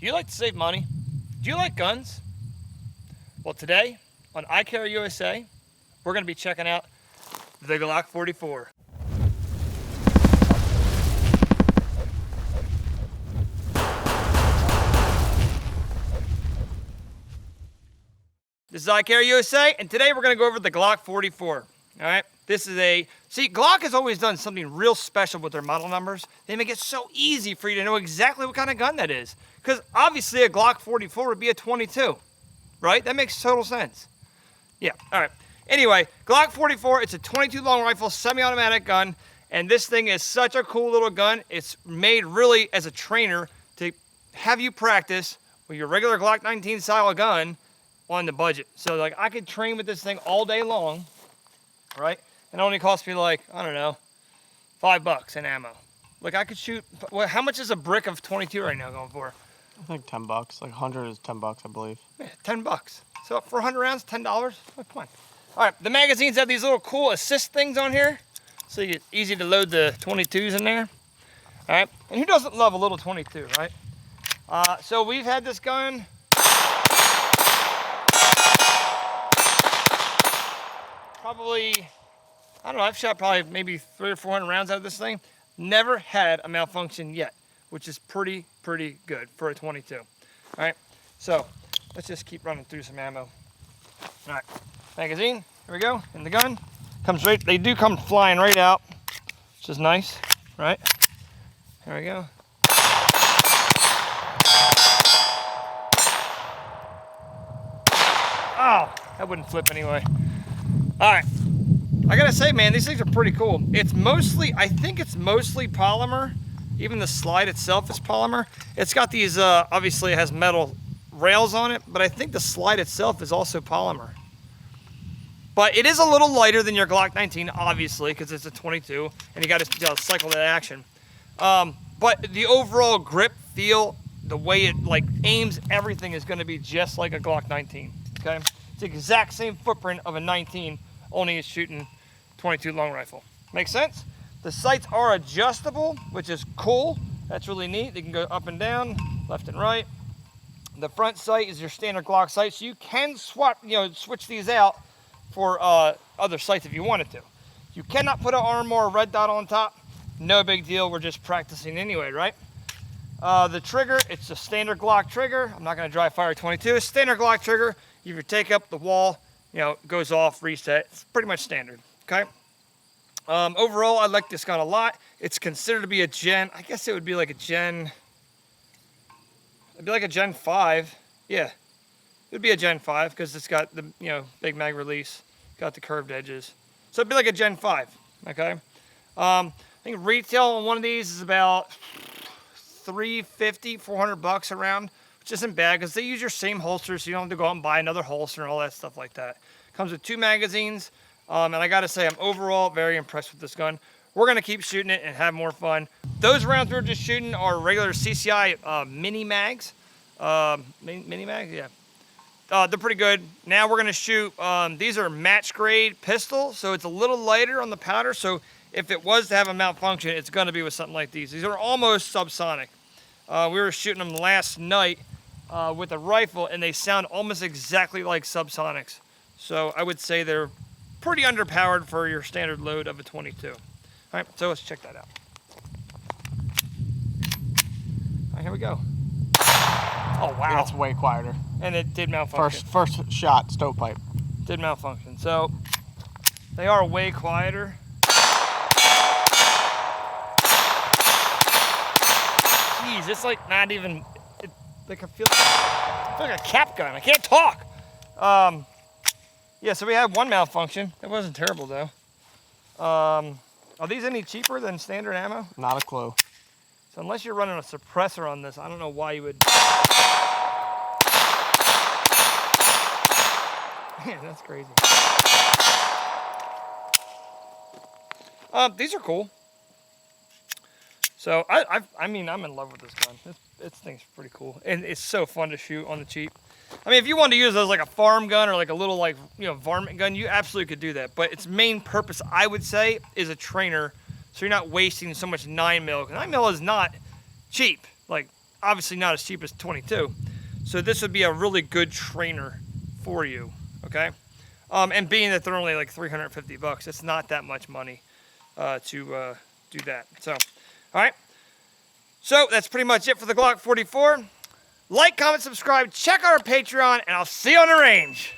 Do you like to save money? Do you like guns? Well, today on Icarryusa, we're going to be checking out the Glock 44. This is Icarryusa, and today we're going to go over the Glock 44. All right, this is see, Glock has always done something real special with their model numbers. They make it so easy for you to know exactly what kind of gun that is. Because obviously a Glock 44 would be a 22, right? That makes total sense. Yeah, all right. Anyway, Glock 44, it's a 22 long rifle, semi-automatic gun, and this thing is such a cool little gun. It's made really as a trainer to have you practice with your regular Glock 19 style gun on the budget. So like I could train with this thing all day long, right? And it only cost me like, I don't know, $5 in ammo. Like I could shoot, well, how much is a brick of 22 right now going for? I think $10. Like 100 is $10, I believe. Yeah, $10. So for 100 rounds, $10. Oh, come on. All right, the magazines have these little cool assist things on here. So it's easy to load the 22s in there. All right, and who doesn't love a little 22, right? So we've had this gun probably, I don't know, I've shot probably maybe 300 or 400 rounds out of this thing. Never had a malfunction yet, which is pretty good for a 22. All right, so let's just keep running through some ammo. All right, magazine, here we go, in the gun. Comes right, they do come flying right out, which is nice, right? There we go. Oh, that wouldn't flip anyway. All right, I gotta say, man, these things are pretty cool. It's mostly, I think it's mostly polymer. Even the slide itself is polymer. It's got these, obviously it has metal rails on it, but I think the slide itself is also polymer. But it is a little lighter than your Glock 19, obviously, because it's a 22, and you gotta cycle that action. But the overall grip, feel, the way it like aims, everything is gonna be just like a Glock 19, okay? It's the exact same footprint of a 19, only it's shooting 22 long rifle. Make sense? The sights are adjustable, which is cool. That's really neat. They can go up and down, left and right. The front sight is your standard Glock sight, so you can swap, switch these out for other sights if you wanted to. You cannot put an arm or a red dot on top. No big deal. We're just practicing anyway, right? The trigger, it's a standard Glock trigger. I'm not going to dry fire 22. Standard Glock trigger. If you take up the wall, it goes off, reset. It's pretty much standard, okay? Overall, I like this gun a lot. It's considered to be a Gen, I guess it would be like a Gen, it'd be like a Gen 5. Yeah, it would be a Gen 5 because it's got the, big mag release, got the curved edges. So it'd be like a Gen 5, okay? I think retail on one of these is about $350, $400 around, which isn't bad because they use your same holster, so you don't have to go out and buy another holster and all that stuff like that. Comes with 2 magazines, and I gotta say, I'm overall very impressed with this gun. We're gonna keep shooting it and have more fun. Those rounds we're just shooting are regular CCI mini mags. Mini mags, yeah. They're pretty good. Now we're gonna shoot, these are match grade pistol, so it's a little lighter on the powder, so if it was to have a malfunction, it's gonna be with something like these. These are almost subsonic. We were shooting them last night with a rifle, and they sound almost exactly like subsonics. So I would say they're pretty underpowered for your standard load of a 22. All right, so let's check that out. All right, here we go. Oh, wow. That's way quieter. And it did malfunction. First shot, stovepipe. Did malfunction. So they are way quieter. Jeez, it's like not even, like I feel like a cap gun. I can't talk. Yeah, so we had one malfunction. It wasn't terrible though. Are these any cheaper than standard ammo? Not a clue. So unless you're running a suppressor on this, I don't know why you would. Man, that's crazy. These are cool. So I mean, I'm in love with this gun. This thing's pretty cool, and it's so fun to shoot on the cheap. I mean, if you wanted to use it as like a farm gun or like a little varmint gun, you absolutely could do that. But its main purpose, I would say, is a trainer, so you're not wasting so much 9mm. 9mm is not cheap. Like obviously not as cheap as 22. So this would be a really good trainer for you, okay? And being that they're only like 350 bucks, it's not that much money to do that. So, all right. So that's pretty much it for the Glock 44. Like, comment, subscribe, check out our Patreon, and I'll see you on the range.